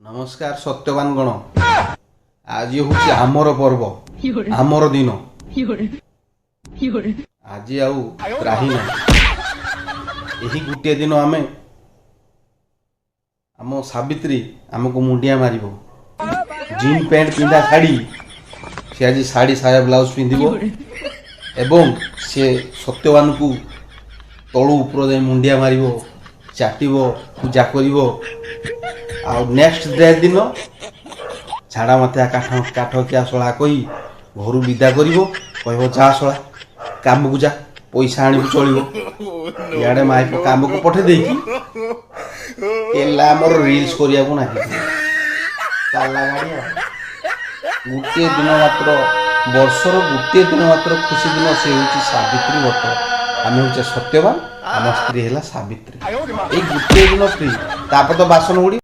नमस्कार सत्यवान गण आज हूँ आमर पर्व आमर दिन आज त्राही ना यही गोटे दिन आमे आम सावित्री आमको मुंडिया मार जीन पैंट पिंधा शाड़ी से आज शाड़ी साया ब्लाउज पिंधो एवं से सत्यवान को तलू ऊपर जाए मुंडिया मार चाटब पूजा कर नेक्स्ट डे दिन झाड़ा माथिया काठ काठ क्या शला कही घर विदा कर कह जा शला काम को जा पैसा आनी चलो इे माई काम को पठे देकी मोर रिल्स करने गोटे दिन मात्र वर्षर गोटे दिन मात्र खुशी दिन से हूँ सावित्री व्रत आम हूँ सत्यवान आम स्त्री है सावित्री ये गोटे दिन फ्री तापर तो बासन उड़ी